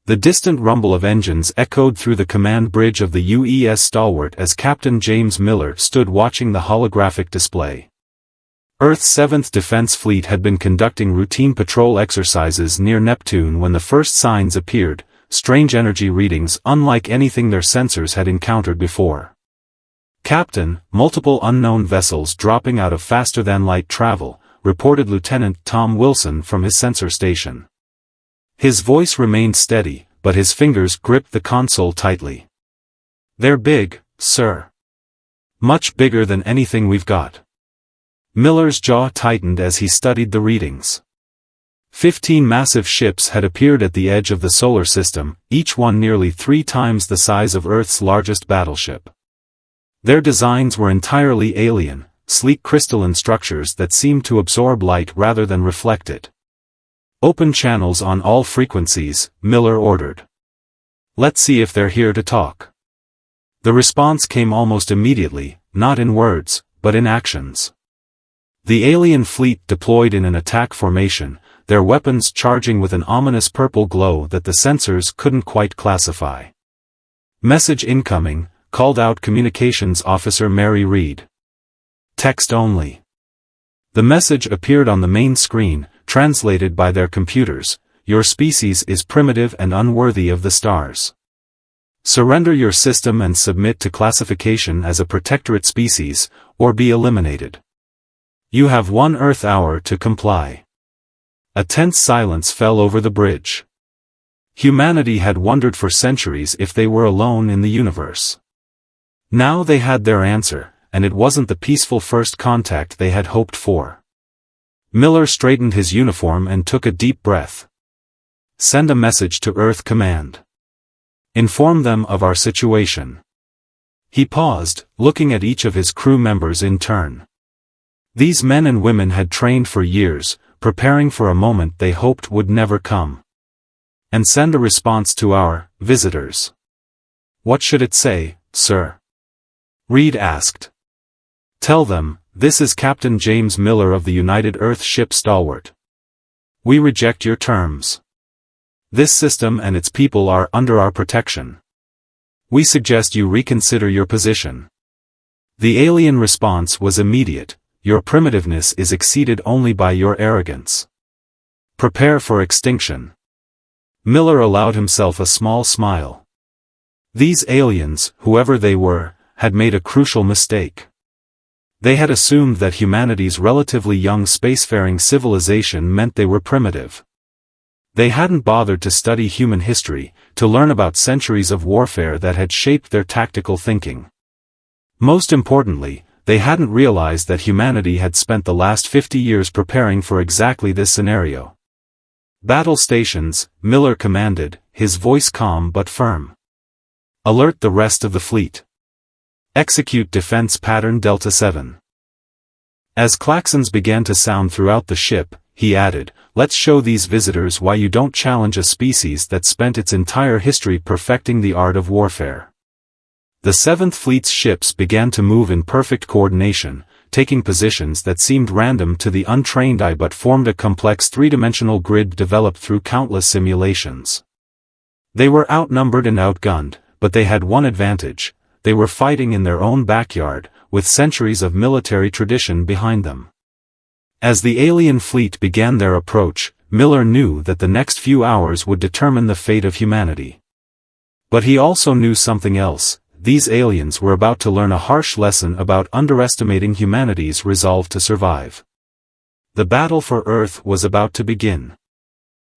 The distant rumble of engines echoed through the command bridge of the UES Stalwart as Captain James Miller stood watching the holographic display. Earth's 7th Defense Fleet had been conducting routine patrol exercises near Neptune when the first signs appeared, strange energy readings unlike anything their sensors had encountered before. "Captain, multiple unknown vessels dropping out of faster-than-light travel," reported Lieutenant Tom Wilson from his sensor station. His voice remained steady, but his fingers gripped the console tightly. "They're big, sir. Much bigger than anything we've got." Miller's jaw tightened as he studied the readings. 15 massive ships had appeared at the edge of the solar system, each one nearly 3 times the size of Earth's largest battleship. Their designs were entirely alien, sleek crystalline structures that seemed to absorb light rather than reflect it. "Open channels on all frequencies," Miller ordered. "Let's see if they're here to talk." The response came almost immediately, not in words, but in actions. The alien fleet deployed in an attack formation, their weapons charging with an ominous purple glow that the sensors couldn't quite classify. "Message incoming," called out Communications Officer Mary Reed. "Text only." The message appeared on the main screen, translated by their computers. "Your species is primitive and unworthy of the stars. Surrender your system and submit to classification as a protectorate species, or be eliminated. You have 1 Earth hour to comply." A tense silence fell over the bridge. Humanity had wondered for centuries if they were alone in the universe. Now they had their answer, and it wasn't the peaceful first contact they had hoped for. Miller straightened his uniform and took a deep breath. "Send a message to Earth Command. Inform them of our situation." He paused, looking at each of his crew members in turn. These men and women had trained for years, preparing for a moment they hoped would never come. "And send a response to our visitors." "What should it say, sir?" Reed asked. "Tell them, this is Captain James Miller of the United Earth ship Stalwart. We reject your terms. This system and its people are under our protection. We suggest you reconsider your position." The alien response was immediate. "Your primitiveness is exceeded only by your arrogance. Prepare for extinction." Miller allowed himself a small smile. These aliens, whoever they were, had made a crucial mistake. They had assumed that humanity's relatively young spacefaring civilization meant they were primitive. They hadn't bothered to study human history, to learn about centuries of warfare that had shaped their tactical thinking. Most importantly, they hadn't realized that humanity had spent the last 50 years preparing for exactly this scenario. "Battle stations," Miller commanded, his voice calm but firm. "Alert the rest of the fleet. Execute defense pattern Delta 7. As klaxons began to sound throughout the ship, he added, "Let's show these visitors why you don't challenge a species that spent its entire history perfecting the art of warfare." The 7th Fleet's ships began to move in perfect coordination, taking positions that seemed random to the untrained eye but formed a complex 3-dimensional grid developed through countless simulations. They were outnumbered and outgunned, but they had one advantage: they were fighting in their own backyard, with centuries of military tradition behind them. As the alien fleet began their approach, Miller knew that the next few hours would determine the fate of humanity. But he also knew something else: these aliens were about to learn a harsh lesson about underestimating humanity's resolve to survive. The battle for Earth was about to begin.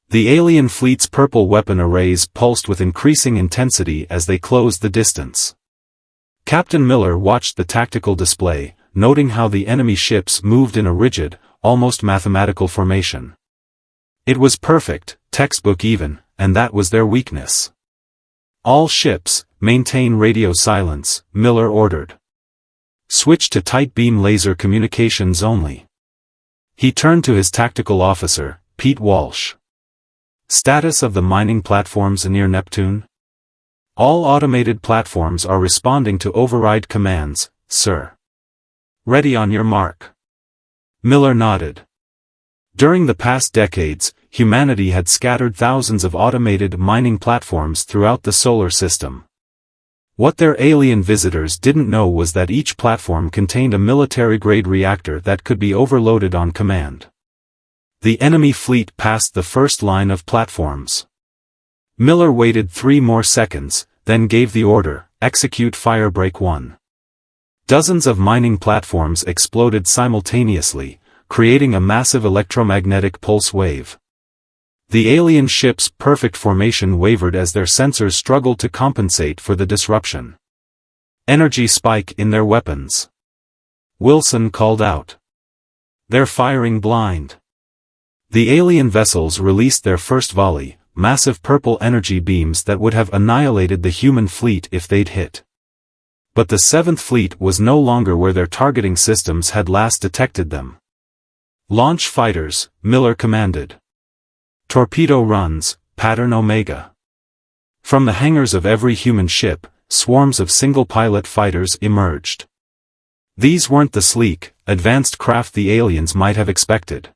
The alien fleet's purple weapon arrays pulsed with increasing intensity as they closed the distance. Captain Miller watched the tactical display, noting how the enemy ships moved in a rigid, almost mathematical formation. It was perfect, textbook even, and that was their weakness. "All ships, maintain radio silence," Miller ordered. "Switch to tight beam laser communications only." He turned to his tactical officer, Pete Walsh. "Status of the mining platforms near Neptune?" "All automated platforms are responding to override commands, sir." "Ready on your mark." Miller nodded. During the past decades, humanity had scattered thousands of automated mining platforms throughout the solar system. What their alien visitors didn't know was that each platform contained a military-grade reactor that could be overloaded on command. The enemy fleet passed the first line of platforms. Miller waited 3 more seconds, then gave the order, "Execute Firebreak 1." Dozens of mining platforms exploded simultaneously, creating a massive electromagnetic pulse wave. The alien ship's perfect formation wavered as their sensors struggled to compensate for the disruption. Energy spike in their weapons. Wilson called out. "They're firing blind." The alien vessels released their first volley, massive purple energy beams that would have annihilated the human fleet if they'd hit. But the 7th Fleet was no longer where their targeting systems had last detected them. "Launch fighters," Miller commanded. "Torpedo runs, pattern Omega." From the hangars of every human ship, swarms of single-pilot fighters emerged. These weren't the sleek, advanced craft the aliens might have expected.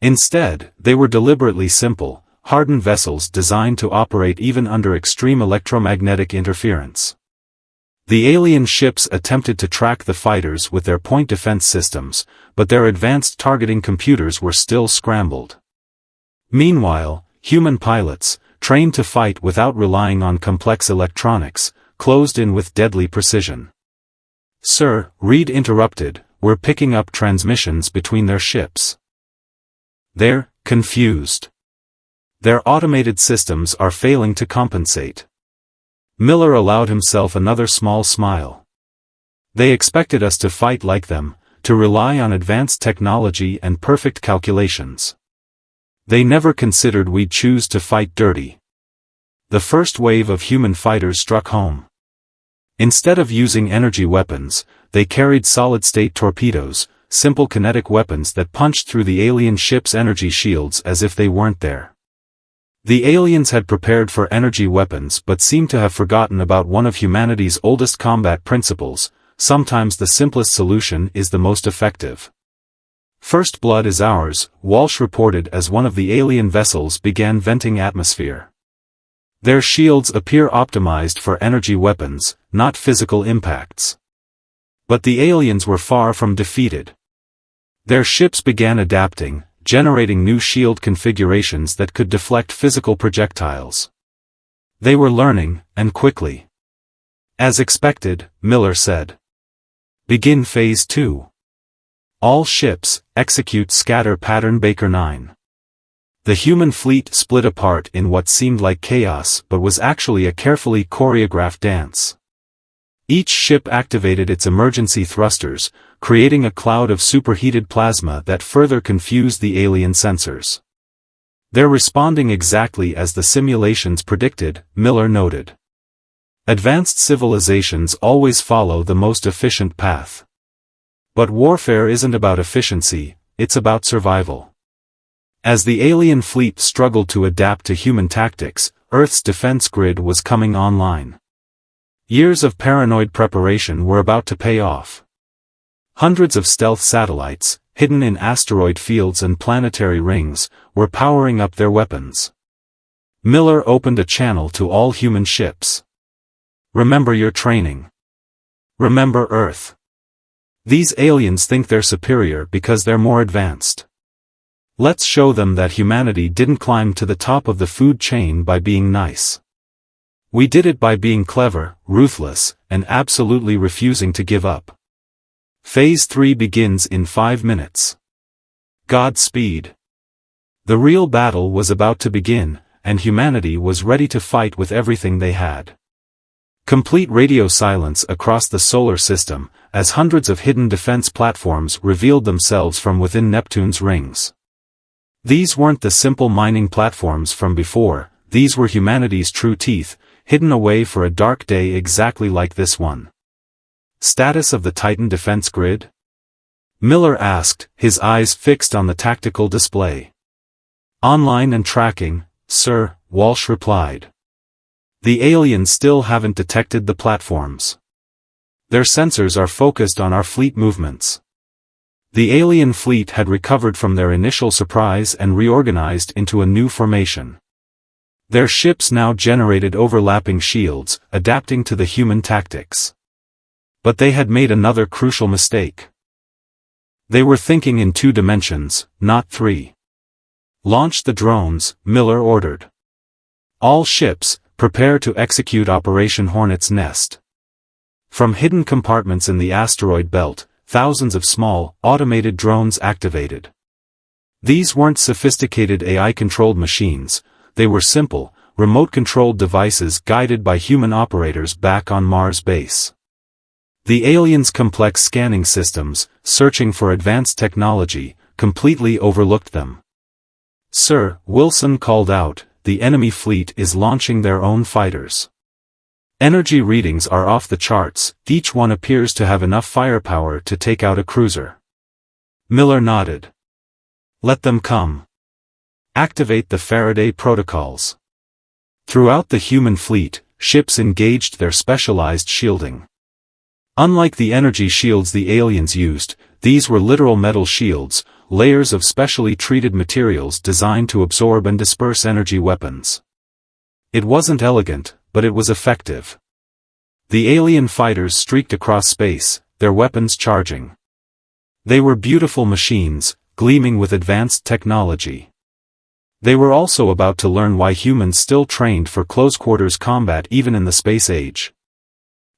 Instead, they were deliberately simple, hardened vessels designed to operate even under extreme electromagnetic interference. The alien ships attempted to track the fighters with their point defense systems, but their advanced targeting computers were still scrambled. Meanwhile, human pilots, trained to fight without relying on complex electronics, closed in with deadly precision. "Sir," Reed interrupted, "we're picking up transmissions between their ships." "They're confused. Their automated systems are failing to compensate." Miller allowed himself another small smile. "They expected us to fight like them, to rely on advanced technology and perfect calculations. They never considered we'd choose to fight dirty." The first wave of human fighters struck home. Instead of using energy weapons, they carried solid-state torpedoes, simple kinetic weapons that punched through the alien ship's energy shields as if they weren't there. The aliens had prepared for energy weapons but seemed to have forgotten about one of humanity's oldest combat principles: sometimes the simplest solution is the most effective. "First blood is ours," Walsh reported as one of the alien vessels began venting atmosphere. "Their shields appear optimized for energy weapons, not physical impacts." But the aliens were far from defeated. Their ships began adapting, generating new shield configurations that could deflect physical projectiles. They were learning, and quickly. "As expected," Miller said. "Begin Phase 2. All ships, execute scatter pattern Baker 9. The human fleet split apart in what seemed like chaos but was actually a carefully choreographed dance. Each ship activated its emergency thrusters, creating a cloud of superheated plasma that further confused the alien sensors. "They're responding exactly as the simulations predicted," Miller noted. "Advanced civilizations always follow the most efficient path. But warfare isn't about efficiency, it's about survival." As the alien fleet struggled to adapt to human tactics, Earth's defense grid was coming online. Years of paranoid preparation were about to pay off. Hundreds of stealth satellites, hidden in asteroid fields and planetary rings, were powering up their weapons. Miller opened a channel to all human ships. "Remember your training. Remember Earth. These aliens think they're superior because they're more advanced. Let's show them that humanity didn't climb to the top of the food chain by being nice. We did it by being clever, ruthless, and absolutely refusing to give up." Phase 3 begins in 5 minutes. Godspeed. The real battle was about to begin, and humanity was ready to fight with everything they had. Complete radio silence across the solar system, as hundreds of hidden defense platforms revealed themselves from within Neptune's rings. These weren't the simple mining platforms from before, these were humanity's true teeth, hidden away for a dark day exactly like this one. "Status of the Titan defense grid?" Miller asked, his eyes fixed on the tactical display. "Online and tracking, sir," Walsh replied. "The aliens still haven't detected the platforms. Their sensors are focused on our fleet movements. The alien fleet had recovered from their initial surprise and reorganized into a new formation. Their ships now generated overlapping shields, adapting to the human tactics. But they had made another crucial mistake. They were thinking in 2 dimensions, not 3. "Launch the drones," Miller ordered. "All ships, prepare to execute Operation Hornet's Nest." From hidden compartments in the asteroid belt, thousands of small, automated drones activated. These weren't sophisticated AI-controlled machines, they were simple, remote-controlled devices guided by human operators back on Mars base. The aliens' complex scanning systems, searching for advanced technology, completely overlooked them. "Sir," Wilson called out, "the enemy fleet is launching their own fighters. Energy readings are off the charts, each one appears to have enough firepower to take out a cruiser." Miller nodded. "Let them come. Activate the Faraday protocols." Throughout the human fleet, ships engaged their specialized shielding. Unlike the energy shields the aliens used, these were literal metal shields, layers of specially treated materials designed to absorb and disperse energy weapons. It wasn't elegant, but it was effective. The alien fighters streaked across space, their weapons charging. They were beautiful machines, gleaming with advanced technology. They were also about to learn why humans still trained for close-quarters combat even in the space age.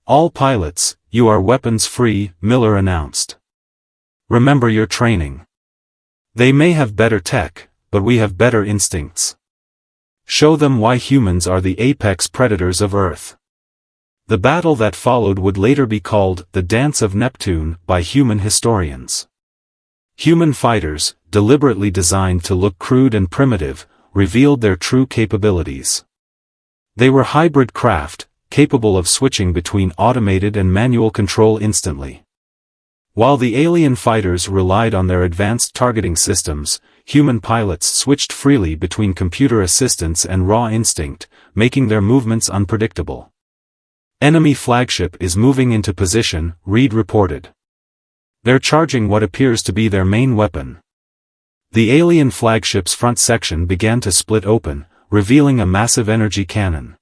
"All pilots, you are weapons-free," Miller announced. "Remember your training. They may have better tech, but we have better instincts. Show them why humans are the apex predators of Earth." The battle that followed would later be called the Dance of Neptune by human historians. Human fighters, deliberately designed to look crude and primitive, revealed their true capabilities. They were hybrid craft, capable of switching between automated and manual control instantly. While the alien fighters relied on their advanced targeting systems, human pilots switched freely between computer assistance and raw instinct, making their movements unpredictable. "Enemy flagship is moving into position," Reed reported. "They're charging what appears to be their main weapon." The alien flagship's front section began to split open, revealing a massive energy cannon.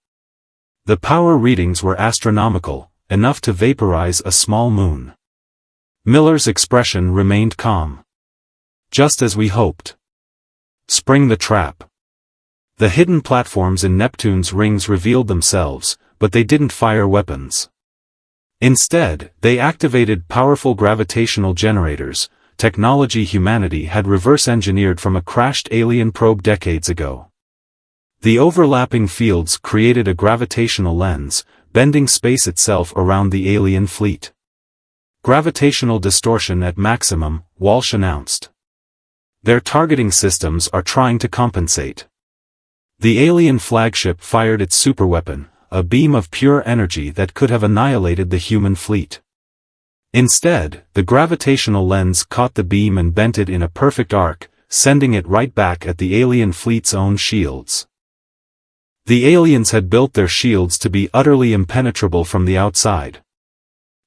The power readings were astronomical, enough to vaporize a small moon. Miller's expression remained calm. "Just as we hoped. Spring the trap." The hidden platforms in Neptune's rings revealed themselves, but they didn't fire weapons. Instead, they activated powerful gravitational generators, technology humanity had reverse-engineered from a crashed alien probe decades ago. The overlapping fields created a gravitational lens, bending space itself around the alien fleet. "Gravitational distortion at maximum," Walsh announced. "Their targeting systems are trying to compensate." The alien flagship fired its superweapon, a beam of pure energy that could have annihilated the human fleet. Instead, the gravitational lens caught the beam and bent it in a perfect arc, sending it right back at the alien fleet's own shields. The aliens had built their shields to be utterly impenetrable from the outside.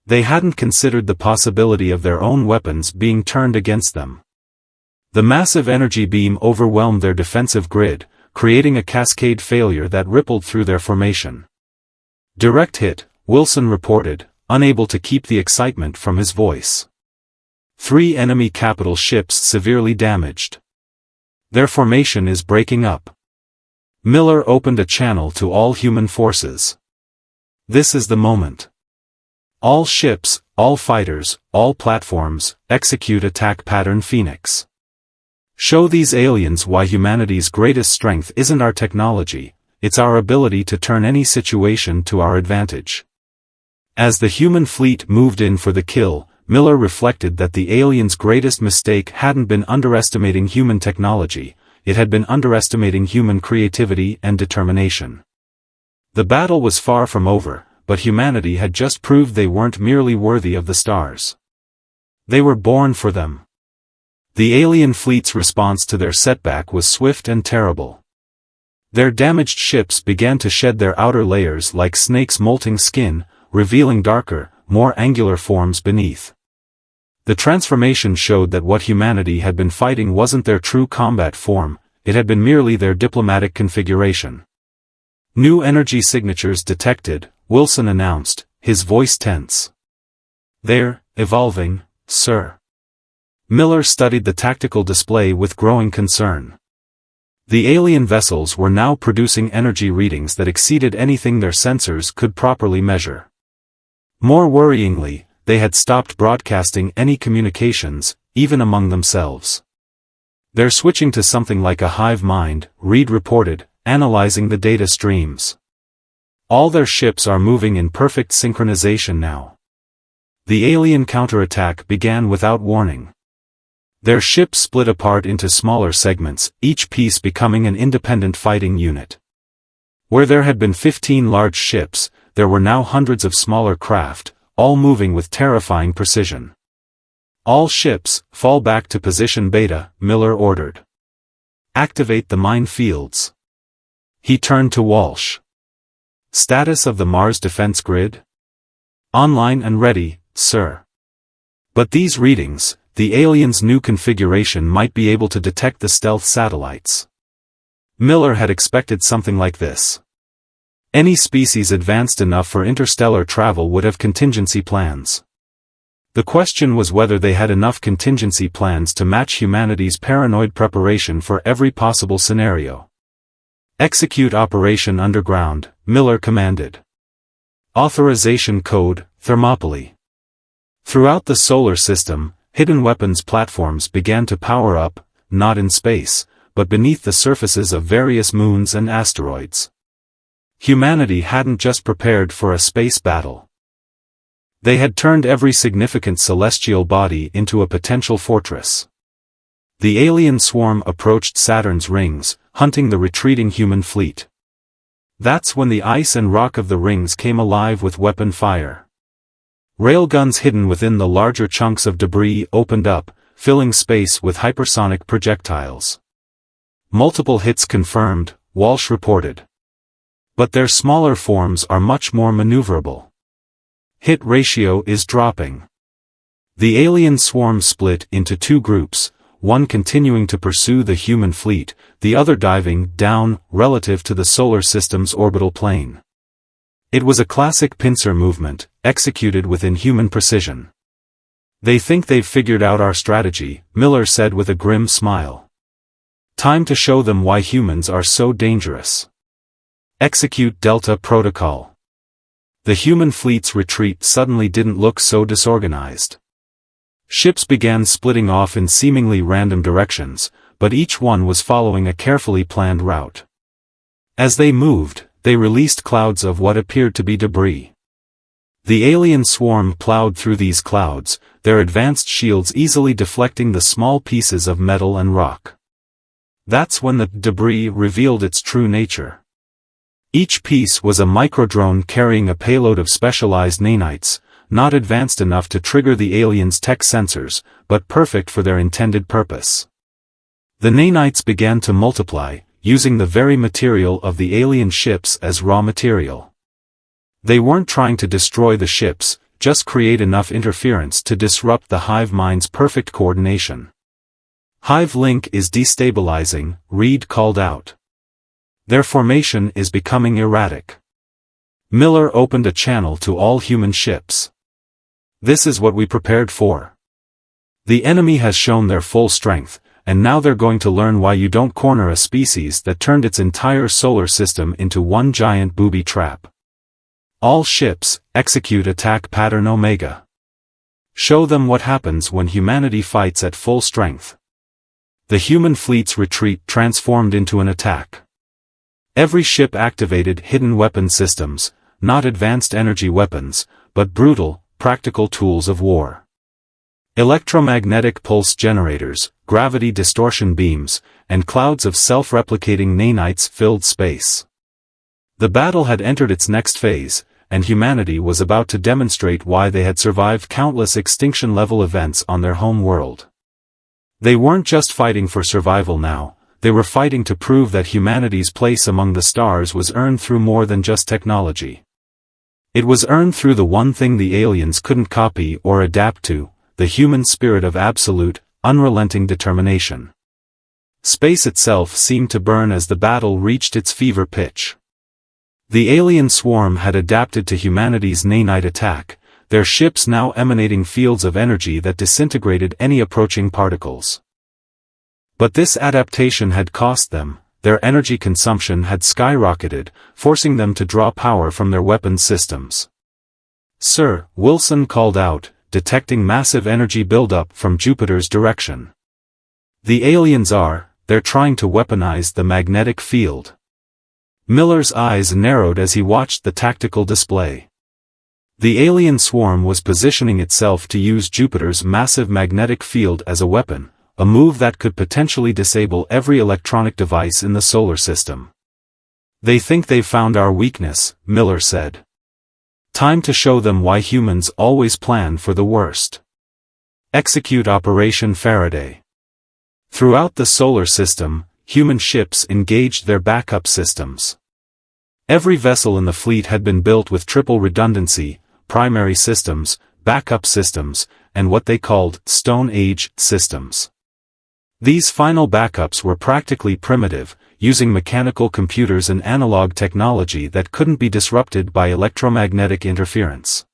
They hadn't considered the possibility of their own weapons being turned against them. The massive energy beam overwhelmed their defensive grid, creating a cascade failure that rippled through their formation. "Direct hit," Wilson reported, unable to keep the excitement from his voice. 3 enemy capital ships severely damaged. Their formation is breaking up. Miller opened a channel to all human forces. "This is the moment. All ships, all fighters, all platforms, execute attack pattern Phoenix. Show these aliens why humanity's greatest strength isn't our technology, it's our ability to turn any situation to our advantage." As the human fleet moved in for the kill, Miller reflected that the aliens' greatest mistake hadn't been underestimating human technology, it had been underestimating human creativity and determination. The battle was far from over, but humanity had just proved they weren't merely worthy of the stars. They were born for them. The alien fleet's response to their setback was swift and terrible. Their damaged ships began to shed their outer layers like snakes molting skin, revealing darker, more angular forms beneath. The transformation showed that what humanity had been fighting wasn't their true combat form, it had been merely their diplomatic configuration. New energy signatures detected, Wilson announced, his voice tense. They're evolving, sir. Miller studied the tactical display with growing concern. The alien vessels were now producing energy readings that exceeded anything their sensors could properly measure. More worryingly, they had stopped broadcasting any communications, even among themselves. They're switching to something like a hive mind, Reed reported, analyzing the data streams. All their ships are moving in perfect synchronization now. The alien counterattack began without warning. Their ships split apart into smaller segments, each piece becoming an independent fighting unit. Where there had been 15 large ships, there were now hundreds of smaller craft, all moving with terrifying precision. All ships, fall back to position Beta, Miller ordered. Activate the mine fields. He turned to Walsh. Status of the Mars defense grid? Online and ready, sir. But these readings, the aliens' new configuration might be able to detect the stealth satellites. Miller had expected something like this. Any species advanced enough for interstellar travel would have contingency plans. The question was whether they had enough contingency plans to match humanity's paranoid preparation for every possible scenario. Execute Operation Underground, Miller commanded. Authorization Code, Thermopylae. Throughout the solar system, hidden weapons platforms began to power up, not in space, but beneath the surfaces of various moons and asteroids. Humanity hadn't just prepared for a space battle. They had turned every significant celestial body into a potential fortress. The alien swarm approached Saturn's rings, hunting the retreating human fleet. That's when the ice and rock of the rings came alive with weapon fire. Railguns hidden within the larger chunks of debris opened up, filling space with hypersonic projectiles. Multiple hits confirmed, Walsh reported. But their smaller forms are much more maneuverable. Hit ratio is dropping. The alien swarm split into two groups, one continuing to pursue the human fleet, the other diving down relative to the solar system's orbital plane. It was a classic pincer movement, executed with inhuman precision. They think they've figured out our strategy, Miller said with a grim smile. Time to show them why humans are so dangerous. Execute Delta Protocol. The human fleet's retreat suddenly didn't look so disorganized. Ships began splitting off in seemingly random directions, but each one was following a carefully planned route. As they moved, they released clouds of what appeared to be debris. The alien swarm plowed through these clouds, their advanced shields easily deflecting the small pieces of metal and rock. That's when the debris revealed its true nature. Each piece was a microdrone carrying a payload of specialized nanites, not advanced enough to trigger the aliens' tech sensors, but perfect for their intended purpose. The nanites began to multiply, using the very material of the alien ships as raw material. They weren't trying to destroy the ships, just create enough interference to disrupt the hive mind's perfect coordination. Hive link is destabilizing, Reed called out. Their formation is becoming erratic. Miller opened a channel to all human ships. This is what we prepared for. The enemy has shown their full strength, and now they're going to learn why you don't corner a species that turned its entire solar system into one giant booby trap. All ships, execute attack pattern Omega. Show them what happens when humanity fights at full strength. The human fleet's retreat transformed into an attack. Every ship activated hidden weapon systems, not advanced energy weapons, but brutal, practical tools of war. Electromagnetic pulse generators, gravity distortion beams, and clouds of self-replicating nanites filled space. The battle had entered its next phase, and humanity was about to demonstrate why they had survived countless extinction-level events on their home world. They weren't just fighting for survival now. They were fighting to prove that humanity's place among the stars was earned through more than just technology. It was earned through the one thing the aliens couldn't copy or adapt to, the human spirit of absolute, unrelenting determination. Space itself seemed to burn as the battle reached its fever pitch. The alien swarm had adapted to humanity's nanite attack, their ships now emanating fields of energy that disintegrated any approaching particles. But this adaptation had cost them. Their energy consumption had skyrocketed, forcing them to draw power from their weapons systems. "Sir," Wilson called out, detecting massive energy buildup from Jupiter's direction. "The aliens they're trying to weaponize the magnetic field." Miller's eyes narrowed as he watched the tactical display. The alien swarm was positioning itself to use Jupiter's massive magnetic field as a weapon, a move that could potentially disable every electronic device in the solar system. "They think they've found our weakness," Miller said. "Time to show them why humans always plan for the worst." Execute Operation Faraday. Throughout the solar system, human ships engaged their backup systems. Every vessel in the fleet had been built with triple redundancy, primary systems, backup systems, and what they called Stone Age systems. These final backups were practically primitive, using mechanical computers and analog technology that couldn't be disrupted by electromagnetic interference.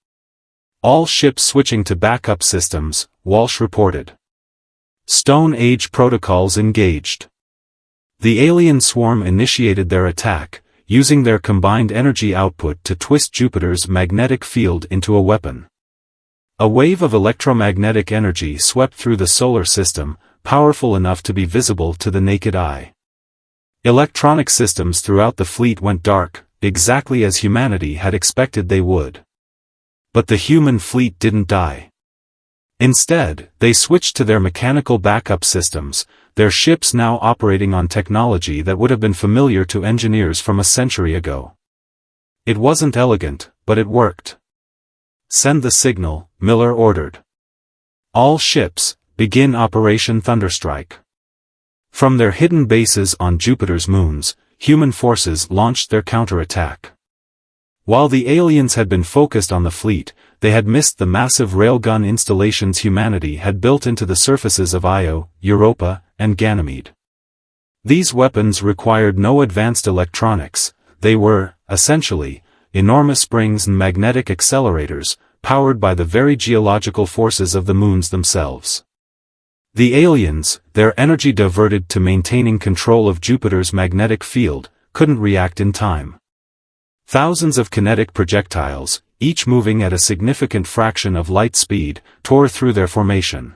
"All ships switching to backup systems," Walsh reported. Stone Age protocols engaged. The alien swarm initiated their attack, using their combined energy output to twist Jupiter's magnetic field into a weapon. A wave of electromagnetic energy swept through the solar system, powerful enough to be visible to the naked eye. Electronic systems throughout the fleet went dark, exactly as humanity had expected they would. But the human fleet didn't die. Instead, they switched to their mechanical backup systems, their ships now operating on technology that would have been familiar to engineers from a century ago. It wasn't elegant, but it worked. "Send the signal," Miller ordered. "All ships, begin Operation Thunderstrike." From their hidden bases on Jupiter's moons, human forces launched their counterattack. While the aliens had been focused on the fleet, they had missed the massive railgun installations humanity had built into the surfaces of Io, Europa, and Ganymede. These weapons required no advanced electronics, they were, essentially, enormous springs and magnetic accelerators, powered by the very geological forces of the moons themselves. The aliens, their energy diverted to maintaining control of Jupiter's magnetic field, couldn't react in time. Thousands of kinetic projectiles, each moving at a significant fraction of light speed, tore through their formation.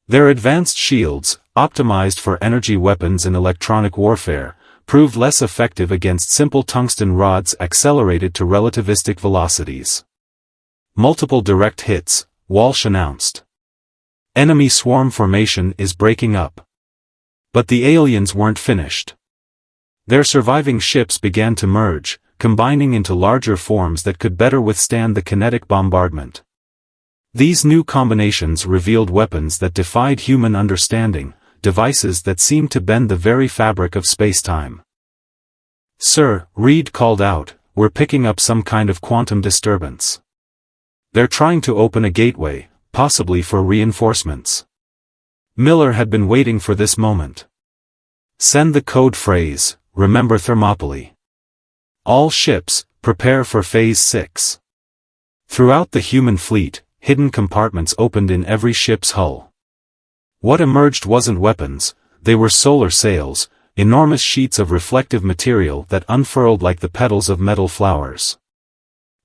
Their advanced shields, optimized for energy weapons and electronic warfare, proved less effective against simple tungsten rods accelerated to relativistic velocities. "Multiple direct hits," Walsh announced. "Enemy swarm formation is breaking up." But the aliens weren't finished. Their surviving ships began to merge, combining into larger forms that could better withstand the kinetic bombardment. These new combinations revealed weapons that defied human understanding, devices that seemed to bend the very fabric of space-time. "Sir," Reed called out, "we're picking up some kind of quantum disturbance. They're trying to open a gateway, possibly for reinforcements." Miller had been waiting for this moment. "Send the code phrase, remember Thermopylae. All ships, prepare for Phase 6. Throughout the human fleet, hidden compartments opened in every ship's hull. What emerged wasn't weapons, they were solar sails, enormous sheets of reflective material that unfurled like the petals of metal flowers.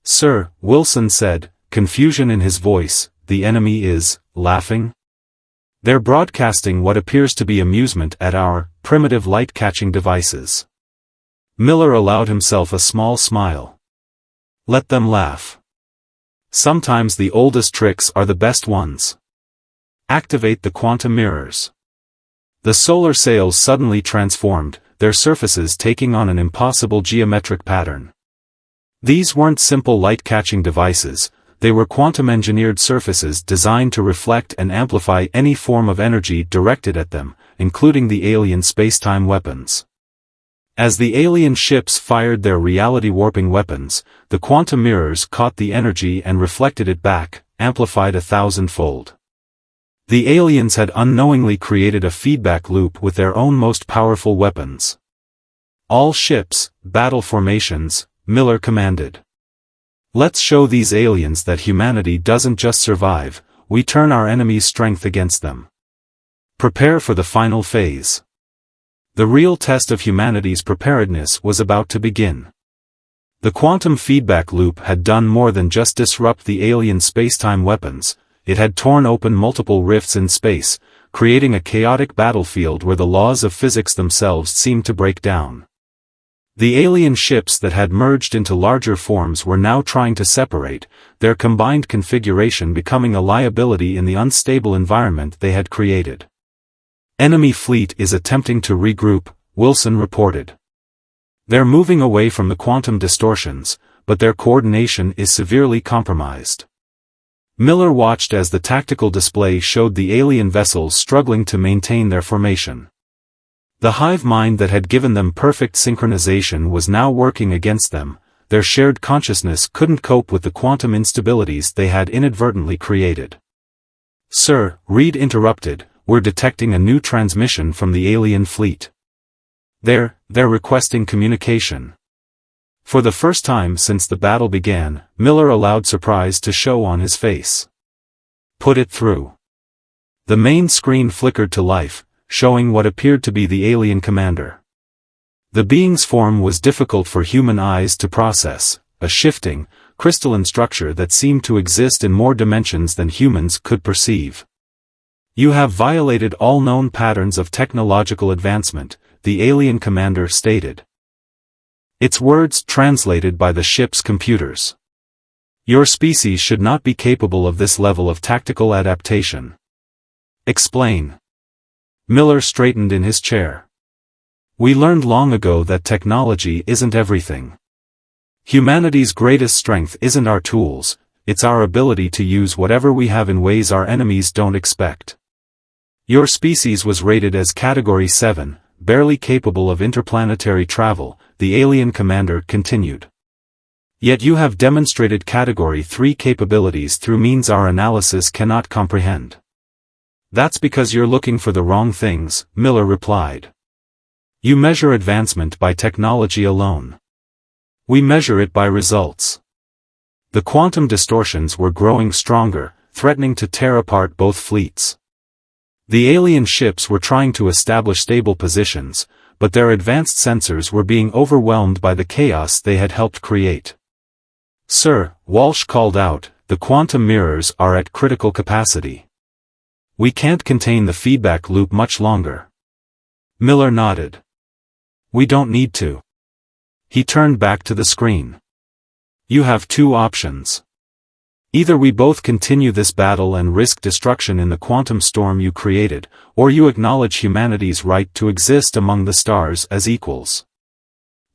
"Sir," Wilson said, confusion in his voice, "the enemy is laughing? They're broadcasting what appears to be amusement at our primitive light-catching devices." Miller allowed himself a small smile. "Let them laugh. Sometimes the oldest tricks are the best ones. Activate the quantum mirrors." The solar sails suddenly transformed, their surfaces taking on an impossible geometric pattern. These weren't simple light-catching devices, they were quantum-engineered surfaces designed to reflect and amplify any form of energy directed at them, including the alien spacetime weapons. As the alien ships fired their reality-warping weapons, the quantum mirrors caught the energy and reflected it back, amplified 1,000-fold. The aliens had unknowingly created a feedback loop with their own most powerful weapons. All ships, battle formations, Miller commanded. Let's show these aliens that humanity doesn't just survive, we turn our enemies' strength against them. Prepare for the final phase. The real test of humanity's preparedness was about to begin. The quantum feedback loop had done more than just disrupt the alien spacetime weapons, it had torn open multiple rifts in space, creating a chaotic battlefield where the laws of physics themselves seemed to break down. The alien ships that had merged into larger forms were now trying to separate, their combined configuration becoming a liability in the unstable environment they had created. Enemy fleet is attempting to regroup, Wilson reported. They're moving away from the quantum distortions, but their coordination is severely compromised. Miller watched as the tactical display showed the alien vessels struggling to maintain their formation. The hive mind that had given them perfect synchronization was now working against them, their shared consciousness couldn't cope with the quantum instabilities they had inadvertently created. "Sir," Reed interrupted, "we're detecting a new transmission from the alien fleet. They're requesting communication." For the first time since the battle began, Miller allowed surprise to show on his face. "Put it through." The main screen flickered to life, showing what appeared to be the alien commander. The being's form was difficult for human eyes to process, a shifting, crystalline structure that seemed to exist in more dimensions than humans could perceive. "You have violated all known patterns of technological advancement," the alien commander stated. Its words translated by the ship's computers. "Your species should not be capable of this level of tactical adaptation." "Explain." Miller straightened in his chair. "We learned long ago that technology isn't everything. Humanity's greatest strength isn't our tools, it's our ability to use whatever we have in ways our enemies don't expect. Your species was rated as Category 7, barely capable of interplanetary travel," the alien commander continued. "Yet you have demonstrated Category 3 capabilities through means our analysis cannot comprehend." "That's because you're looking for the wrong things," Miller replied. "You measure advancement by technology alone. We measure it by results." The quantum distortions were growing stronger, threatening to tear apart both fleets. The alien ships were trying to establish stable positions, but their advanced sensors were being overwhelmed by the chaos they had helped create. "Sir," Walsh called out, "the quantum mirrors are at critical capacity. We can't contain the feedback loop much longer." Miller nodded. "We don't need to." He turned back to the screen. "You have two options. Either we both continue this battle and risk destruction in the quantum storm you created, or you acknowledge humanity's right to exist among the stars as equals."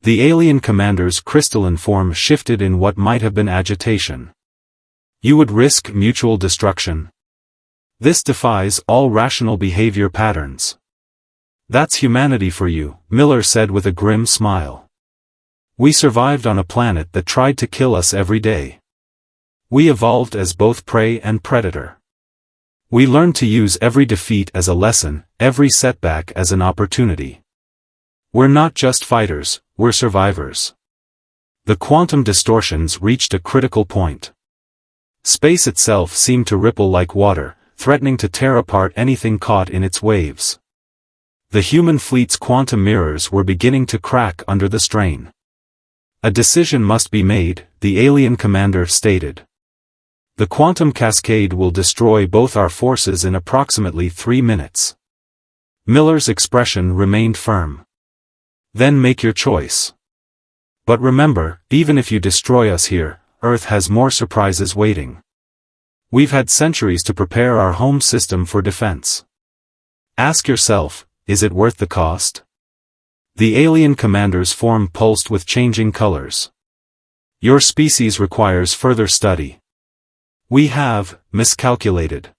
The alien commander's crystalline form shifted in what might have been agitation. "You would risk mutual destruction? This defies all rational behavior patterns." "That's humanity for you," Miller said with a grim smile. "We survived on a planet that tried to kill us every day. We evolved as both prey and predator. We learned to use every defeat as a lesson, every setback as an opportunity. We're not just fighters, we're survivors." The quantum distortions reached a critical point. Space itself seemed to ripple like water, threatening to tear apart anything caught in its waves. The human fleet's quantum mirrors were beginning to crack under the strain. "A decision must be made," the alien commander stated. "The quantum cascade will destroy both our forces in approximately 3 minutes." Miller's expression remained firm. "Then make your choice. But remember, even if you destroy us here, Earth has more surprises waiting. We've had centuries to prepare our home system for defense. Ask yourself, is it worth the cost?" The alien commander's form pulsed with changing colors. "Your species requires further study. We have miscalculated."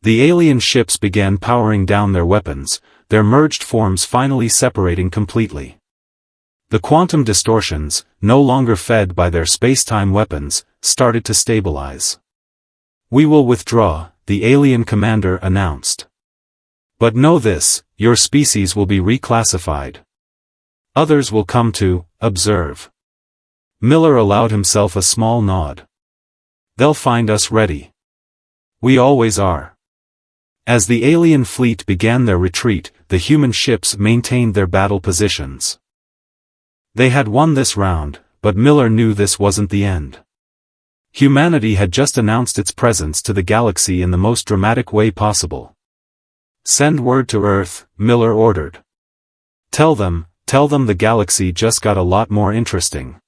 The alien ships began powering down their weapons, their merged forms finally separating completely. The quantum distortions, no longer fed by their spacetime weapons, started to stabilize. "We will withdraw," the alien commander announced. "But know this, your species will be reclassified. Others will come to observe." Miller allowed himself a small nod. "They'll find us ready. We always are." As the alien fleet began their retreat, the human ships maintained their battle positions. They had won this round, but Miller knew this wasn't the end. Humanity had just announced its presence to the galaxy in the most dramatic way possible. "Send word to Earth," Miller ordered. Tell them the galaxy just got a lot more interesting."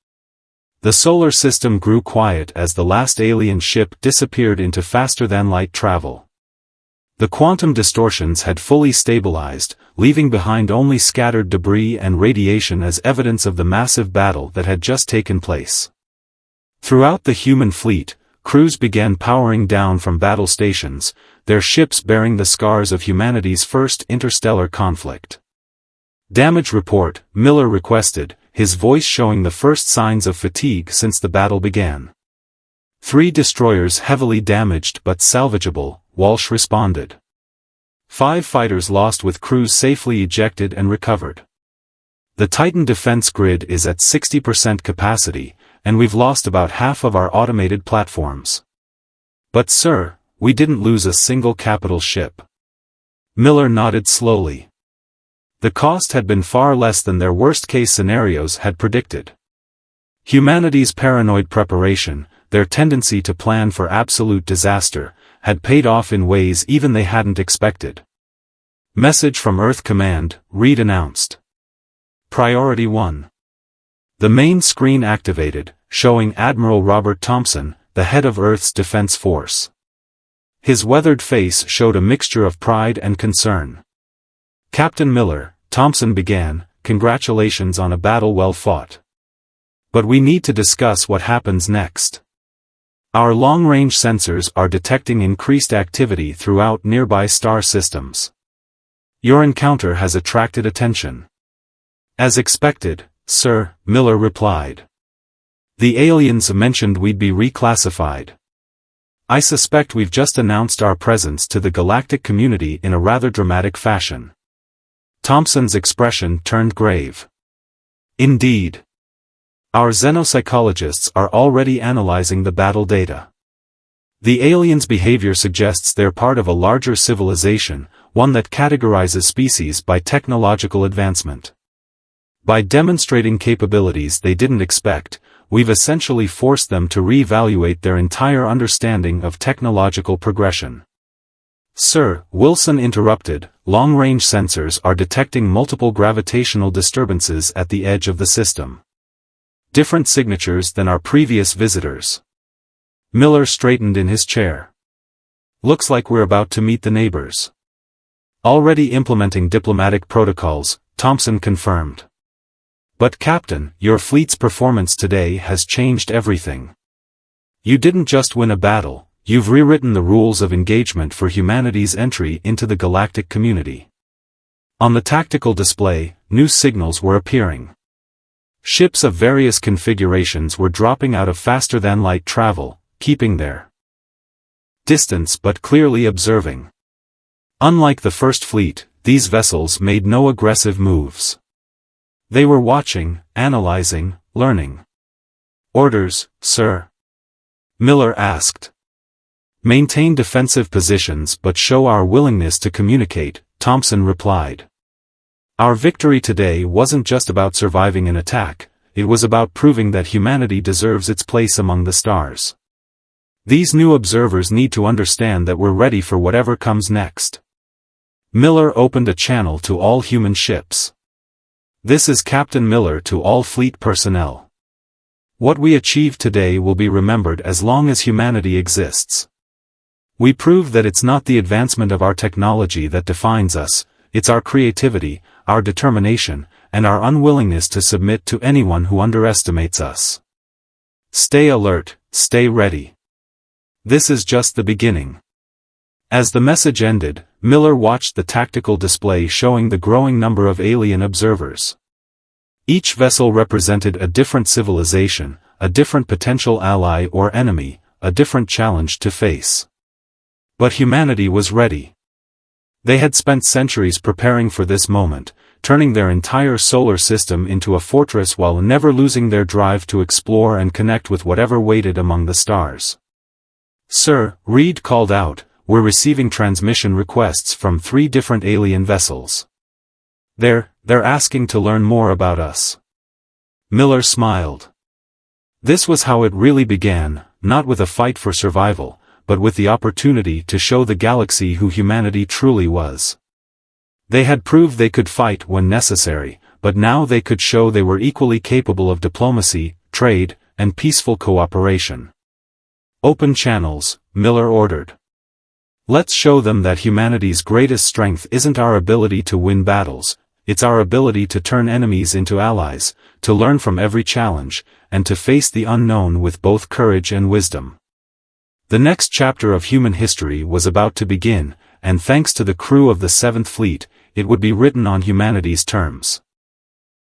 The solar system grew quiet as the last alien ship disappeared into faster-than-light travel. The quantum distortions had fully stabilized, leaving behind only scattered debris and radiation as evidence of the massive battle that had just taken place. Throughout the human fleet, crews began powering down from battle stations, their ships bearing the scars of humanity's first interstellar conflict. "Damage report," Miller requested, his voice showing the first signs of fatigue since the battle began. "3 destroyers heavily damaged but salvageable," Walsh responded. 5 fighters lost with crews safely ejected and recovered. "The Titan defense grid is at 60% capacity, and we've lost about half of our automated platforms." "But sir, we didn't lose a single capital ship." Miller nodded slowly. The cost had been far less than their worst-case scenarios had predicted. Humanity's paranoid preparation, their tendency to plan for absolute disaster, had paid off in ways even they hadn't expected. "Message from Earth Command," Reed announced. "Priority 1. The main screen activated, showing Admiral Robert Thompson, the head of Earth's Defense Force. His weathered face showed a mixture of pride and concern. "Captain Miller," Thompson began, "congratulations on a battle well fought. But we need to discuss what happens next. Our long-range sensors are detecting increased activity throughout nearby star systems. Your encounter has attracted attention." "As expected, sir," Miller replied. "The aliens mentioned we'd be reclassified. I suspect we've just announced our presence to the galactic community in a rather dramatic fashion." Thompson's expression turned grave. "Indeed. Our xenopsychologists are already analyzing the battle data. The aliens' behavior suggests they're part of a larger civilization, one that categorizes species by technological advancement. By demonstrating capabilities they didn't expect, we've essentially forced them to reevaluate their entire understanding of technological progression." "Sir," Wilson interrupted, "long-range sensors are detecting multiple gravitational disturbances at the edge of the system. Different signatures than our previous visitors." Miller straightened in his chair. "Looks like we're about to meet the neighbors." "Already implementing diplomatic protocols," Thompson confirmed. "But Captain, your fleet's performance today has changed everything. You didn't just win a battle, you've rewritten the rules of engagement for humanity's entry into the galactic community." On the tactical display, new signals were appearing. Ships of various configurations were dropping out of faster-than-light travel, keeping their distance but clearly observing. Unlike the First Fleet, these vessels made no aggressive moves. They were watching, analyzing, learning. "Orders, sir?" Miller asked. "Maintain defensive positions but show our willingness to communicate," Thompson replied. "Our victory today wasn't just about surviving an attack, it was about proving that humanity deserves its place among the stars. These new observers need to understand that we're ready for whatever comes next." Miller opened a channel to all human ships. "This is Captain Miller to all fleet personnel. What we achieved today will be remembered as long as humanity exists. We proved that it's not the advancement of our technology that defines us, it's our creativity, our determination, and our unwillingness to submit to anyone who underestimates us. Stay alert, stay ready. This is just the beginning." As the message ended, Miller watched the tactical display showing the growing number of alien observers. Each vessel represented a different civilization, a different potential ally or enemy, a different challenge to face. But humanity was ready. They had spent centuries preparing for this moment, turning their entire solar system into a fortress while never losing their drive to explore and connect with whatever waited among the stars. "Sir," Reed called out, "we're receiving transmission requests from 3 different alien vessels. They're asking to learn more about us." Miller smiled. This was how it really began, not with a fight for survival, but with the opportunity to show the galaxy who humanity truly was. They had proved they could fight when necessary, but now they could show they were equally capable of diplomacy, trade, and peaceful cooperation. "Open channels," Miller ordered. "Let's show them that humanity's greatest strength isn't our ability to win battles, it's our ability to turn enemies into allies, to learn from every challenge, and to face the unknown with both courage and wisdom." The next chapter of human history was about to begin, and thanks to the crew of the 7th Fleet, it would be written on humanity's terms.